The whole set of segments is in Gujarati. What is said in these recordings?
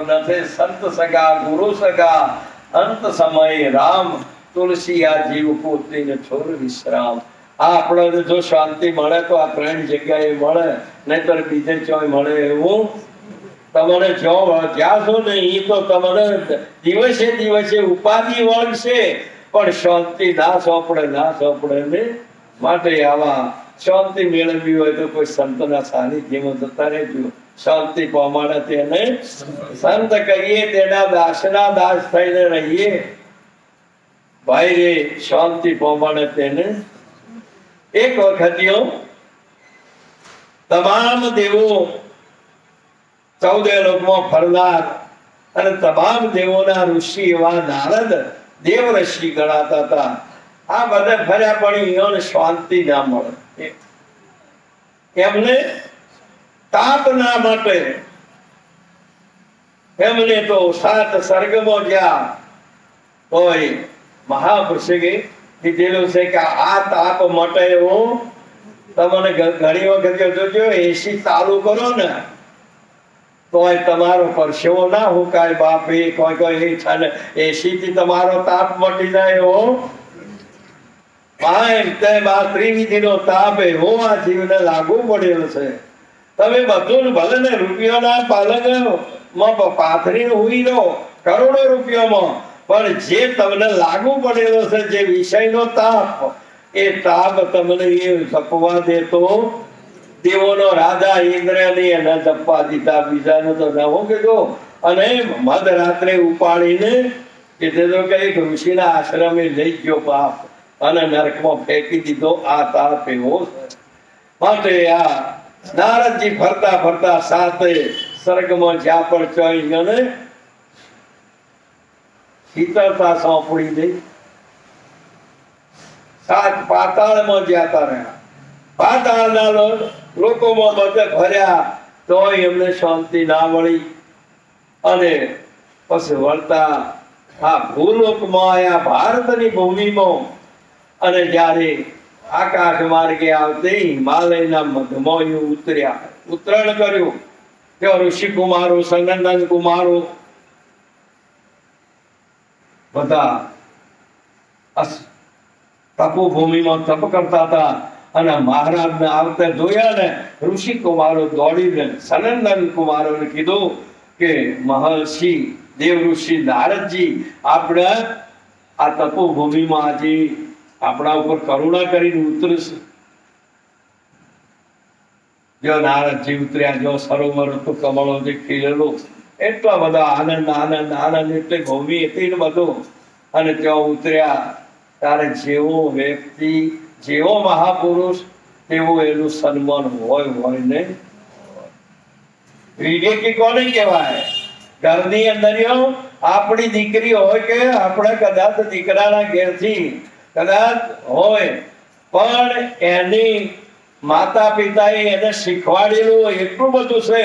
નથી સંત સગા ગુરુ સગા અંત સમય રામ તુલસી આ જીવ પોતીને છોડ વિશ્રામ. આ આપણને જો શાંતિ મળે તો આ 3 જગ્યાએ મળે, નહીતર બીજે ચોય મળે એવું તમને જો જાશો ને એ તો તમને દિવસે દિવસે ઉપાધિ વળશે, પણ શાંતિ ના સોંપડે ને. માટે આવા શાંતિ મેળવવી હોય તો કોઈ સંતના સાનિધ્યમાં જતા રહેજો. શાંતિ પામવા તેને સંત કહીએ, તેના દાસના દાસ થઈને રહીએ. ભાઈ રે શાંતિ પામવા તેને એક વખત તમામ દેવો 14 લોકમાં ફરનાર અને તમામ દેવોના ઋષિ એવા નારદ દેવ ઋષિ ગણાતા હતા. આ બધા ફર્યા પણ એમને શાંતિ ના મળે. એમને તાપ ના માટે એમને તો 7 સ્વર્ગમાં ગયા. કોઈ મહાપુરુષે કીધેલું છે કે આ તાપ માટે હું તમને ઘણી વખત જોજો એસી ચાલુ કરો ને તો તમારો પરસેવો ના હુકાય બાપે. કોઈ એસી થી તમારો તાપ મટી જાય એવો ત્રિવિધિનો તાપ એવો આ જીવને લાગુ પડેલો છે. તમે બધું ભલે ને રૂપિયાના પાલનમાં પાથરીને હુઈ રહો કરોડો રૂપિયામાં, પણ જે તમને લાગુ પડેલો છે જે વિષયનો તાપ, એ તાપ તમને એ જપવા દેતો દેવોનો રાજા ઇન્દ્રની એને જપવા દીધા, બીજાનો તો નવો કીધો. અને મધરાત્રે ઉપાડીને કીધું કે એક ઋષિના આશ્રમે લઈ ગયો બાપ અને નરકમાં ફેંકી દીધો. આ તાપ એવો છે. માટે આ નારદજી ફરતા ફરતા 7 સ્વર્ગમાં જ્યાં પણ ચડી અને શીતળતા સોંપડી દઈ 7 પાતાળમાં જતા રહ્યા. પાતાળના લોકોમાં બધે ફર્યા તોય એમને શાંતિ ના મળી. અને પછી વળતા આ ભૂલોકમાં આયા ભારતની ભૂમિમાં, અને જ્યારે આકાશ માર્ગે આવતી હિમાલયના મધમાં ઉતર્યા, ઉતરણ કર્યું. ત્યાં ઋષિ કુમારો સનંદન કુમારો બધા તપોભૂમિમાં તપ કરતા હતા. અને મહારાજને આવતા જોયા ને ઋષિ કુમારો દોડીને સનંદન કુમારોને કીધું કે મહર્ષિ દેવ ઋષિ નારદજી આપણે આ તપોભૂમિમાં આજે આપણા ઉપર કરુણા કરીને ઉતરશે. જો નારદજી ઉતર્યા, જો સરોવર હતું કમળો જે ખીલેલો, એટલા બધા આનંદ આનંદ આનંદ, એટલે ભૂમિ હતી ને બધું. અને ત્યાં ઉતર્યા ત્યારે જેવો વ્યક્તિ જેવો મહાપુરુષ તેવું એનું સન્માન હોય ને. વિવેકી કોને કહેવાય? ઘરની અંદર આપણી દીકરી હોય કે આપણે કદાચ દીકરાના ઘેરથી કદાચ હોય, પણ એની માતા પિતાએ એને શીખવાડેલું એટલું બધું છે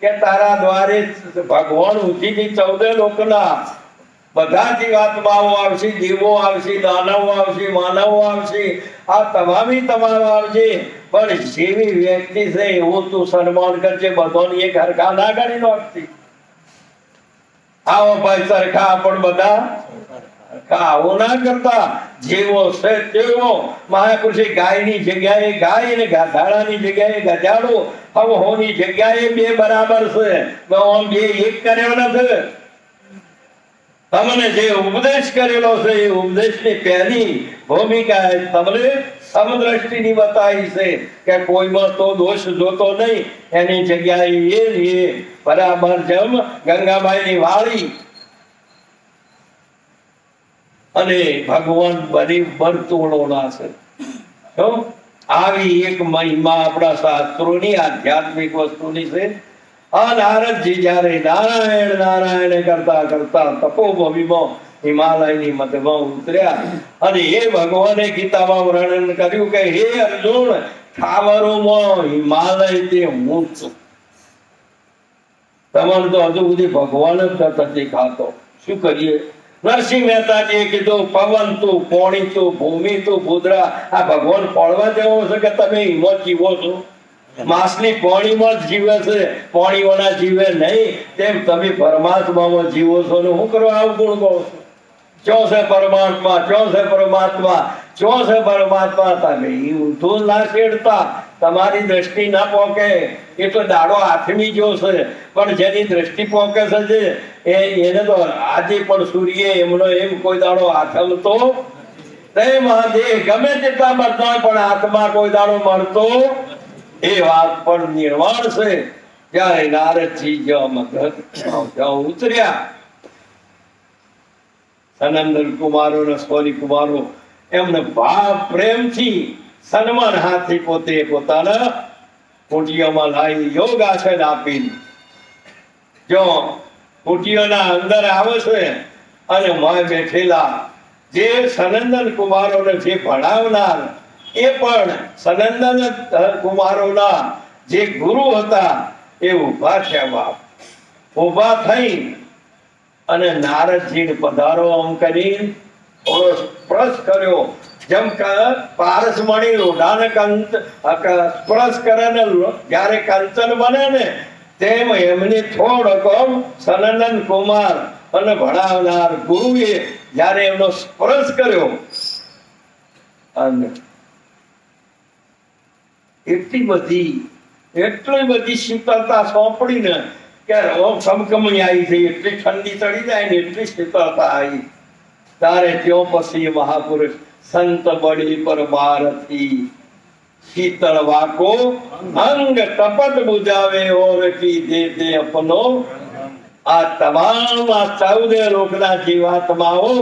કે તારા દ્વારે ભગવાન ઉઠીથી 14 લોકના બધા જીવાત્માઓ આવશે, દેવો આવશે, દાનવો આવશે, માનવો આવશે, આ તમામ આવશે. પણ જેવી વ્યક્તિ છે એવું તું સન્માન કરજે. બધાની એક હરખા ના કરી નાખતી. આવો ભાઈ સરખા પણ બધા આવું ના કરતા. જેવો છે તેવો. મહાપુરુષે ગાયની જગ્યાએ ગાય ને ગાધાડાની જગ્યાએ ગધાડો, હવહોની જગ્યાએ 2 બરાબર છે. આમ 2 એક કર્યો નથી. તમને જે ઉપદેશ કરેલો છે એ ઉપદેશની પહેલી ભૂમિકા તમને સમદ્રષ્ટિની બતાવી છે કે કોઈમાં તો દોષ જોતો નહીં. એની જગ્યાએ એ બરાબર જેમ ગંગાબાઈની વાળી અને ભગવાન બની વર્તુળોના છે. આવી એક મહિમા આપણા શાસ્ત્રોની આધ્યાત્મિક વસ્તુની છે. આ નારદજી જયારે નારાયણ નારાયણ કરતા કરતા તપોભૂમિમાં હિમાલયની મધ્યમાં ઉતર્યા અને એ ભગવાને ગીતામાં વર્ણન કર્યું કે હે અર્જુન, ઠાવરોમાં હિમાલય તે હું છું. તમારે તો હજુ સુધી ભગવાન જ નથી ખાતો. શું કરીએ? નરસિંહ મહેતાજીએ કીધું પવન તું, પોણી તું, ભૂમિ તું, ભૂદ્રા, આ ભગવાન ફળવા જેવો છે કે તમે હિંમત જીવો છો? માછલી પાણીમાં જ જીવે છે, પાણીવાળા જીવે નહીં. તેમ તમે પરમાત્મામાં જીવો છો ને હું કરવા અવગુણ કહો છો? ચો છે પરમાત્મા, ચો છે પરમાત્મા, ચો છે પરમાત્મા. તમે ઊંધું ના છેડતા, તમારી દ્રષ્ટિ ના પોકે. એ તો દાડો હાથમી જો છે, પણ જેની દ્રષ્ટિ પોકે છે એને તો આજે પણ સૂર્ય એમનો એમ કોઈ દાડો હાથમતો તે મહાદેવ ગમે તેટલા મળતા પણ આત્મા કોઈ દાડો મળતો. એ વાત પણ નિર્વાણ છે. ત્યારે નારદજી જ્યાં ઉતર્યા, સનંદન કુમારો ને સ્વરી કુમારો એમને ભાવ પ્રેમથી સન્માન હાથથી પોતે પોતાના કુટીઓમાં લાવી યોગાસન આપી. જો કુટીઓના અંદર આવે છે અને મોય બેઠેલા જે સનંદન કુમારોને જે ભણાવનાર એ પણ સનંદન કુમારોના જે ગુરુ હતા એ ઉભા થયા. બાપ ઉભા થઈ અને નારદજીને પધારો આમ કરી થોડો સ્પર્શ કર્યો. જેમ કે પારસમણી લોઢાને સ્પર્શ કરે ને જયારે કંચન બને ને, તેમ એમની થોડોક સનંદન કુમાર અને ભણાવનાર ગુરુએ જયારે એમનો સ્પર્શ કર્યો અને એટલી બધી શીતળતા સોંપડીને કે સમકમણી આવી થઈ. એટલી ઠંડી ચડી જાય ને એટલી શીતળતા આવી. તારે ત્યો પછી મહાપુરુષ સંત બળી પર બારથી શીતળ વાકો અંગ તપત બુજાવે ઓર કી દે દે અપનો. આ તમામ આ 14 લોકના જીવાત્માઓ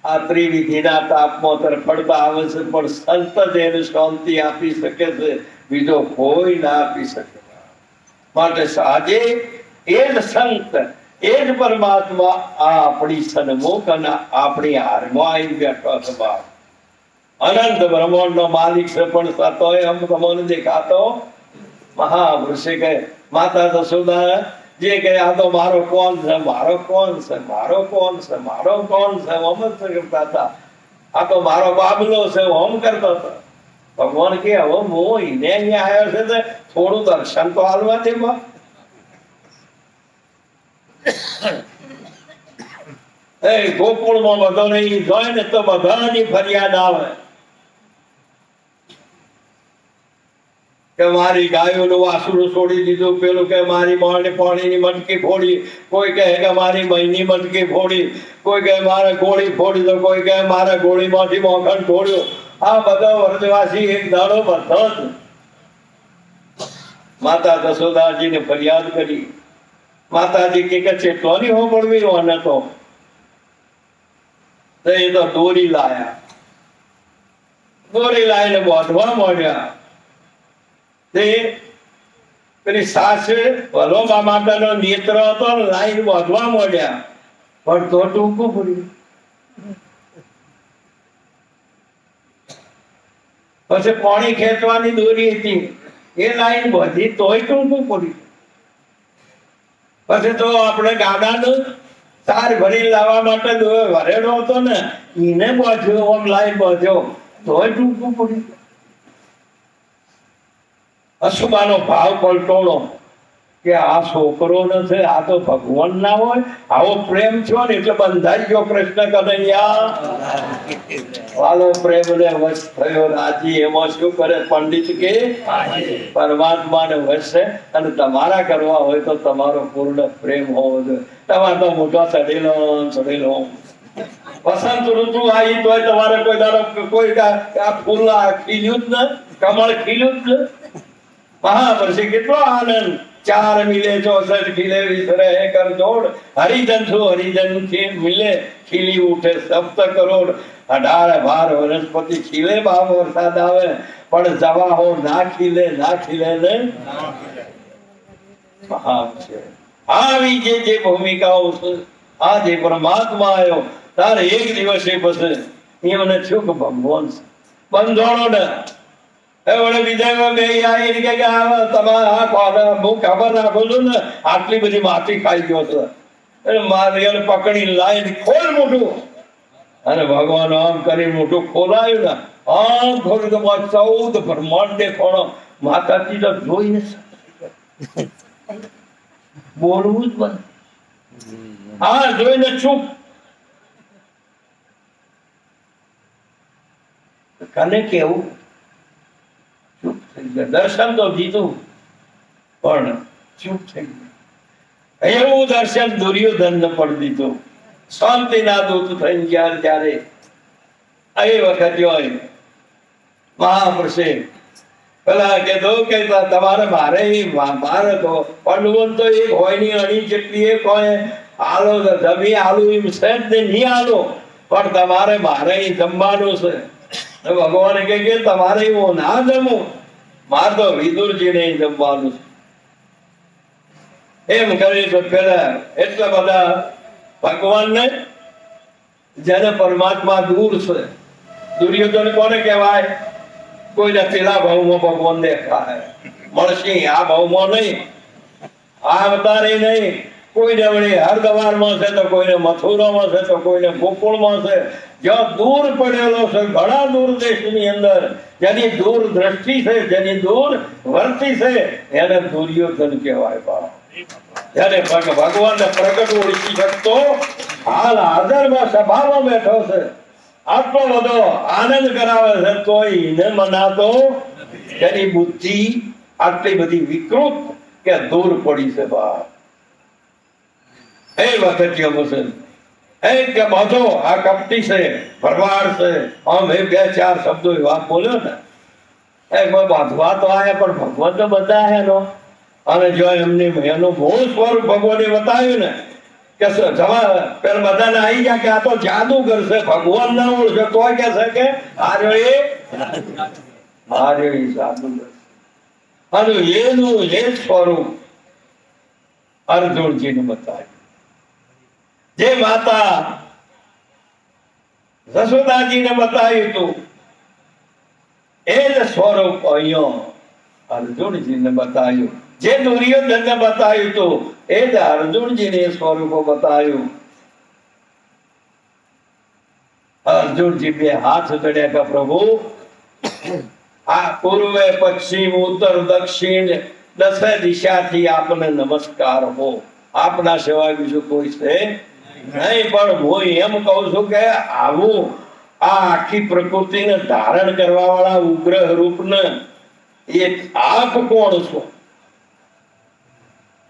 આ ત્રિવિધિના તાપમાં તરફડતા આવે છે, પણ સંત જ એને શાંતિ આપી શકે છે, બીજો કોઈ ના આપી શકે. માટે આજે એ જ સંત, એ જ પરમાત્મા આ આપણી સન્મુખ અને આપણી હારમાં આવી બેઠો છે. બાપ અનંત બ્રહ્માંડ નો માલિક છે, પણ સતો એમ તમને દેખાતો મહાપુરુષે કહે માતા જશોદા જે કહે આ તો મારો કોણ છે, મારો કોણ છે, મારો કોણ છે, મારો કોણ છે, ઓમ જ કરતા હતા. આ તો મારો બાબલો છે, ઓમ કરતા હતા. ભગવાન કે હવે હું એને અહીંયા આવ્યો છે થોડું દર્શન તો હાલવા દે. ગોકુળમાં બધો નહીં જોય ને તો બધાની ફરિયાદ આવે કે મારી ગાયોનું વાસુડું છોડી દીધું, પેલું કે મારી મોળની પાણીની મટકી ફોડી, કોઈ કહે કે મારી મહીની મટકી ફોડી, કોઈ કહે મારે ગોળી ફોડી, તો કોઈ કહે મારે ગોળીમાંથી મોખણ તોડ્યો. આ બધા વ્રજવાસી એક દાડો બધો જ માતા જશોદાજીને ફરિયાદ કરી. માતાજી કે ચેટલોની હોબળવી હોને તો એ તો દોરી લાયા. દોરી લાવીને બાંધવા માંડ્યા. તે પેલી સાસે વલોબા માતાનો નેત્ર હતો, લાઈન બાંધવા માંડ્યા, પણ તો ટૂંકું પડ્યું. પછી પાણી ખેંચવાની દોરી હતી, એ લાઈન બધી તોય ટૂંકું પડ્યું. પછી તો આપણે ગાડાનું તાર ભરી લાવવા માટે વરેડો હતો ને એને બાંધ્યો, આમ લાઈન બાંધ્યો, તોય ટૂંકું પડ્યું. અશુભાનો ભાવ પલટોળો કે આ છોકરો નથી, આ તો ભગવાન ના હોય. આવો પ્રેમ થયો ને એટલે બંધાઈ ગયો કૃષ્ણ કનૈયા વાલો પ્રેમ ને વશ થયો રાજી. એમાં શું કરે પંડિત કે પરમાત્માને વશ છે, અને તમારા કરવા હોય તો તમારો પૂર્ણ પ્રેમ હોવો જોઈએ. તમારે તો મોટો ચડેલો વસંત ઋતુ આવી તોય તમારે કોઈ દાડો કોઈ આ ફૂલ ખીલ્યું જ ન, કમળ ખીલ્યું જ ન. મહાપુરુષે કેટલો આનંદ 4 મિલે 64 ખીલે વિસરે કર જોડ, હરિજન છું હરિજન મિલે ખીલી ઉઠે 7 કરોડ. 18-12 વનસ્પતિ ખીલે, ભાવ વરસાદ આવે, પણ જવા હો ના ખીલે ને મહાન છે. આવી જે ભૂમિકાઓ છે, આ જે પરમાત્મા આવ્યો તારે એક દિવસે પછી એમને થયું કે ભગવાન બંધોણો ને બીજા બે આવી કે તમારા હું ખબર નાખું છું ને આટલી બધી માટી ખાઈ ગયો છે, મારી પકડી લાઈન ખોલ મોટું. અને ભગવાન આમ કરી મોટું ખોલાયું ને, આમ ખોલ્યું તો 14 બ્રહ્માંડ દેખાણો. માતાજી તો જોઈને બોલવું જ બને. હા, જોઈને ચૂપ. કને કેવું ચૂપ થઈ ગયા. દર્શન તો દીધું પણ ચૂપ થઈ ગયા. એવું દર્શન દુર્યોધન ને પણ દીધું. શાંતિના દૂત થઈ ગયા. ત્યારે એ વખત હોય મહાપુરુષે પેલા કીધું કે તમારે મારે તો પડવું તો એક હોય ની અણી જેટલી એક હોય આલો જમી આલુ એમ છે જ નહીં આલો, પણ તમારે મારે જમવાનું છે. ભગવાન કે તમારે હું ના જમું, મારે તો વિદુરજી ને જમવાનું છે. એમ કરી તો પેલા એટલા બધા ભગવાન ને જેને પરમાત્મા દૂર છે. દુર્યોધન કોને કહેવાય? કોઈને પેલા ભાવમાં ભગવાન દેખાય મળશે, આ ભાવમાં નહીં, આ અવતારે નહીં. કોઈને વળી હરદ્વારમાં છે તો કોઈને મથુરામાં છે તો કોઈને ગોકુળમાં છે. જ્યાં દૂર પડેલો છે, ઘણા દૂર દેશની અંદર જેની દૂર દ્રષ્ટિ છે, જેની દૂર વર્તિ છે, એને દુર્યોધન કહેવાય. બાળક જ્યારે ભગવાનને પ્રગટ ઓળખી શકતો હાલ હાજરમાં સભામાં બેઠો છે, આટલો બધો આનંદ કરાવે છે, તોય એને મનાતો તેની બુદ્ધિ આટલી બધી વિકૃત કે દૂર પડી છે. બા એ વખત કે બધો આ કપટી છે, ભરવાડ છે, આમ એ બે ચાર શબ્દો વાત બોલ્યો ને બાંધવા તો આયા, પણ ભગવાન તો બધા એનો. અને જો એમને એનું મૂળ સ્વરૂપ ભગવાને બતાવ્યું ને કે પેલા બધાને આવી ગયા કે આ તો જાદુગર છે, ભગવાન ના ઓળખે તોય કે છે કે જાદુગર. અને એનું એ સ્વરૂપ અર્જુનજીને બતાવ્યું. જે માતા જશોદાજીને બતાવ્યું હતું એ જ સ્વરૂપ અહીંયા અર્જુનજીને બતાવ્યું. જે દુર્યોધનને બતાવ્યું હતું એ જ અર્જુનજીને સ્વરૂપ બતાવ્યું. અર્જુનજી બે હાથ જોડ્યા કે પ્રભુ આ પૂર્વે પશ્ચિમ ઉત્તર દક્ષિણ દસે દિશાથી આપને નમસ્કાર હો. આપના સિવાય બીજું કોઈ છે નહીં. પણ હું એમ કહું છું કે આવું આ આખી પ્રકૃતિને ધારણ કરવા વાળા ઉગ્ર રૂપને એ આપ કોણ છો?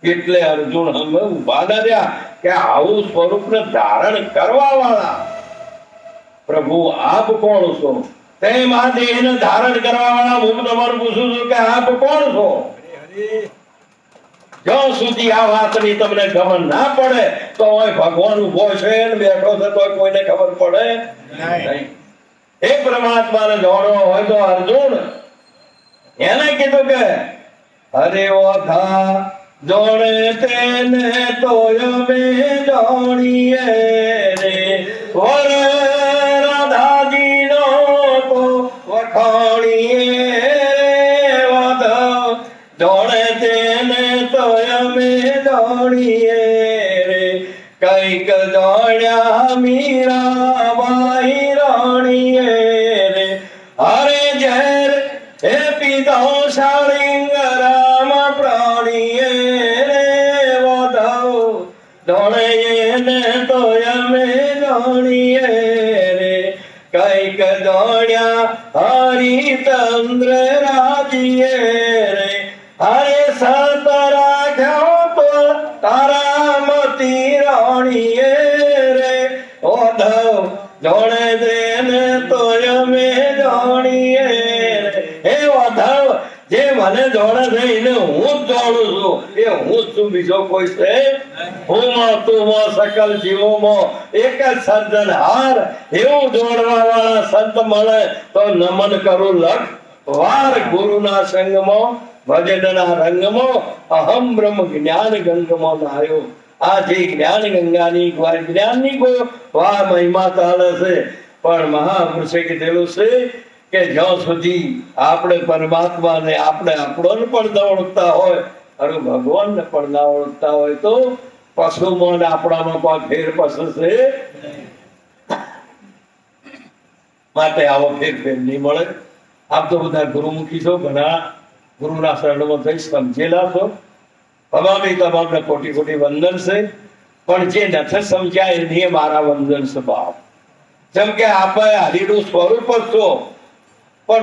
એટલે અર્જુન અમે ઉભા રહ્યા કે આવું સ્વરૂપને ધારણ કરવા વાળા પ્રભુ આપ કોણ છો? તેમ આ દેહને ધારણ કરવા વાળા હું તમારું પૂછું છું કે આપ કોણ છો? જ્યાં સુધી આ વાતની તમને ખબર ના પડે તો ભગવાન ઉભો છે બેઠો છે તો કોઈને ખબર પડે નહીં. એ પરમાત્માને જાણવો હોય તો અર્જુન એને કીધું કે હરે ઓધા જોડે તેને તો અમે જાણીએ રે, વર રાધાજી નો તો વખાણીએ જોડે તેને તો અમે જાણીએ રે, કઈક જાણ્યા મીરાબાઈ રાણીએ રે, હરે ઝેર હે પીધો શાળિંગ રામ પ્રાણીએ રે, વધો જોડે એને તો અમે જાણીએ રે, કઈક જાણ્યા હરિચંદ્ર રાજીએ રે, હરે સત રાખ્યો તો તારા મતી રાણીએ રે, ઓધવ જોડે દેને તો અમે જાણીએ રે. હે ઓધવ જે મને જોડે છે એને હું જ જોડું છું, એ હું જ છું, બીજો કોઈ છે હું તું સકલ જીવોમાં એક જ સર્જનહાર. એવું જોડવા વાળા સંત મળે તો નમન કરું લખ વાર. ગુરુના સંગમાં ભજનના રંગમાં અહમ બ્રહ્મ જ્ઞાન ગંગમાં નાયો. આ જે જ્ઞાન ગંગાની જ્ઞાનની કોઈ વા મહિમા ચાલે છે, પણ મહાપુરુષે કીધેલું છે કે જ્યાં સુધી આપણે પરમાત્માને આપણે આપણને પણ ન ઓળખતા હોય અને ભગવાનને પણ ના ઓળખતા હોય તો પશુમાં આપણામાં કોઈ ફેર પસશે. માટે આવો ફેર નહીં મળે. આપ તો બધા ગુરુમુખી છો, ઘણા ગુરુના શરણમાં થઈ સમજેલા છો. તમામે તમામને કોટી કોટી વંદન છે. પણ જે નથી સમજ્યા એને મારા વંદન છે બાપ. જેમ કે આપણે હરિનું સ્વરૂપ જ છો, પણ